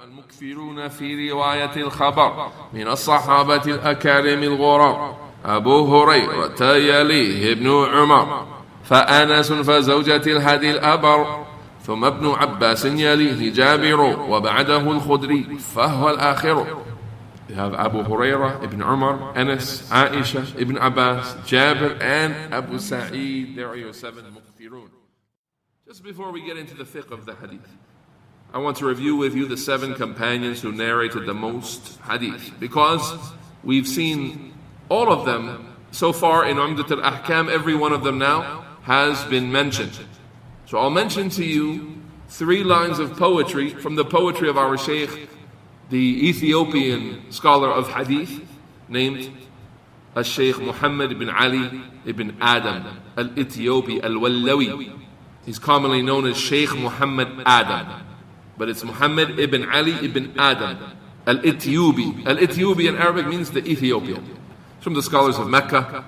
المكثرون في رواية الخبر من الصحابة الأكارم الغرر أبو هريرة يليه ابن عمر فأنس فزوجة الهدي الأبر ثم ابن عباس يليه جابر وبعده الخدري فهو الآخر. You have Abu Hurrairah, Ibn Umar, Anas, Aaisha, Ibn Abbaas, Jaabir, and Abu Sa'id. There are your 7 muqtirun. Just before we get into the fiqh of the hadith, I want to review with you the 7 companions who narrated the most hadith, because we've seen all of them so far in Umdat al-Ahkam. Every one of them now has been mentioned. So I'll mention to you 3 lines of poetry from the poetry of our Shaykh, the Ethiopian scholar of hadith, named Al-Shaykh Muhammad ibn Ali ibn Adam al-Ethiopi al-Wallawi. He's commonly known as Shaykh Muhammad Adam, but it's Muhammad ibn Ali ibn Adam al-Ethiopi. Al-Ethiopi in Arabic means the Ethiopian. He's from the scholars of Mecca.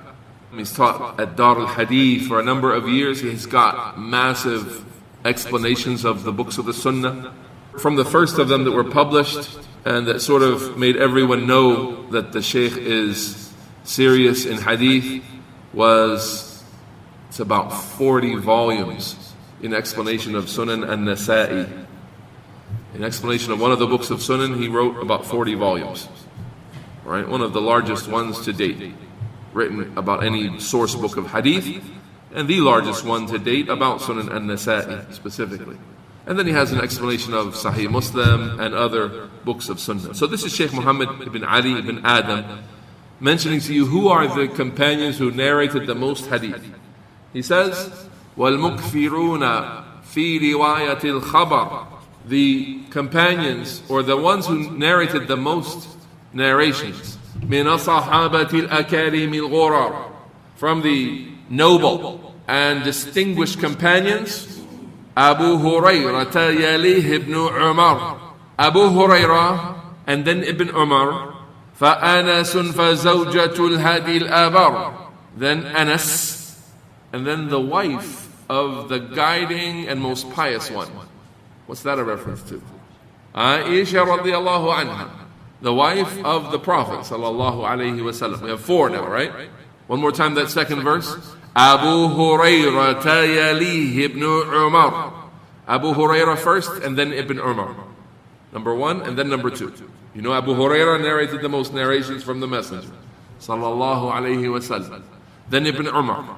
He's taught at Dar al-Hadith for a number of years. He's got massive explanations of the books of the Sunnah. From the first of them that were published and that sort of made everyone know that the Shaykh is serious in hadith it's about 40 volumes in explanation of Sunan an-Nasa'i. In explanation of one of the books of Sunan, he wrote about 40 volumes. Right? One of the largest ones to date, written about any source book of hadith, and the largest one to date about Sunan an-Nasa'i specifically. And then he has an explanation of Sahih Muslim and other books of Sunnah. So this is Shaykh Muhammad ibn Ali ibn Adam mentioning to you who are the companions who narrated the most hadith. He says, وَالْمُكْفِرُونَ فِي رِوَايَةِ الْخَبَرِ. The companions, or the ones who narrated the most narrations, مِنَ الصَّحَابَةِ الْأَكَارِمِ الْغُرَرِ. From the noble and distinguished companions, Abu Hurrairah yalih ibn Umar. Abu Hurrairah and then Ibn Umar. فَأَنَسٌ فَزَوْجَةُ الْهَدِي الْأَبَرِ. Then Anas, and then the wife of the guiding and most pious one. What's that a reference to? Aaisha radiallahu anha, the wife of the Prophet sallallahu alayhi wasallam. We have 4 now, right? One more time that second verse. Abu Hurrairah yalih ibn Umar. Abu Hurrairah first and then Ibn Umar. Number 1 and then number 2. You know Abu Hurrairah narrated the most narrations from the Messenger sallallahu alayhi wasallam. Then Ibn Umar.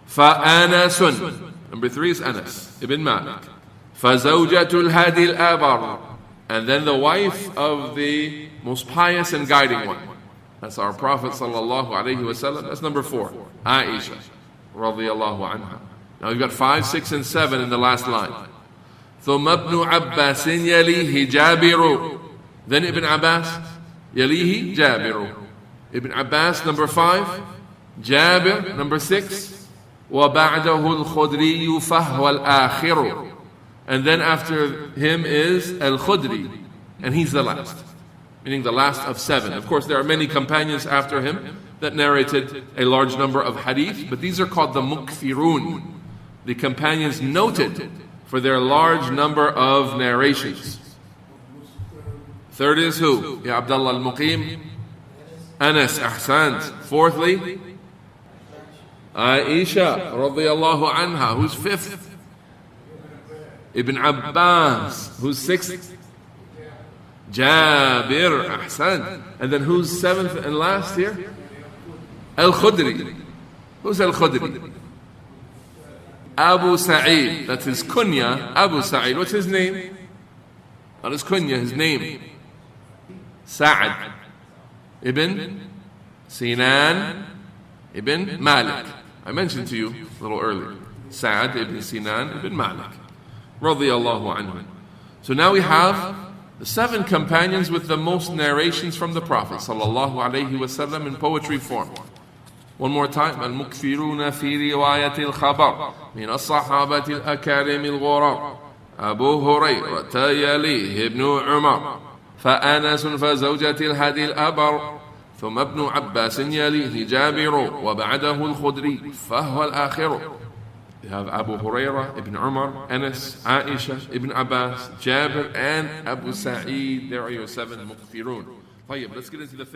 فَأَنَسٌ. Number 3 is Anas ibn Maalik. فَزَوْجَةُ الْهَدِي الْأَبَرِ. And then the wife of the most pious and guiding one. That's our Prophet sallallahu alayhi wasallam. That's number 4. Aaisha radiyallahu anha. Now we've got 5, 6, and 7 in the last line. ثُمَّ ابْنُ عَبَّاسٍ يَلِيهِ جَابِرُ. Then Ibn Abbas, يَلِيهِ جَابِرُ. Ibn Abbas, number 5. Jaabir, number 6. وَبَعْدَهُ الْخُدْرِيُّ فَهْوَ الْآخِرُ. And then after him is Al-Khudri, and he's the last, meaning the last of 7. Of course, there are many companions after him that narrated a large number of hadith, but these are called the mukthirun, the companions noted for their large number of narrations. Third is who? Ya Abdullah al-Muqim? Anas, ahsant. Fourthly, Aaisha radiyallahu anha. Who's 5th? Ibn Abbaas. Who's 6th? Jaabir, ahsan. And then who's 7th and last here? Al-Khudri. Who's Al-Khudri? Abu Sa'id. That's his kunya. Abu Sa'id. What's his name? Not his kunya, his name. Sa'ad ibn Sinaan ibn Maalik. I mentioned to you a little earlier. Sa'ad ibn Sinaan ibn Maalik. Radiyallahu anhu. So now we have the 7 companions with the most narrations from the Prophet sallallahu alayhi wasallam in poetry form. One more time. المكثرون في رواية الخبر من الصحابة الأكارم الغرر أبو هريرة يليه ابن عمر فأنس فزوجة الهدي الأبر ثم ابن عباس يليه جابر وبعده الخدري فهو الآخر. You have Abu Hurrairah, Ibn Umar, Anas, Aaisha, Ibn Abbaas, Jaabir, and Abu Sa'id. There are your 7 mukthirun. طيب, let's get into the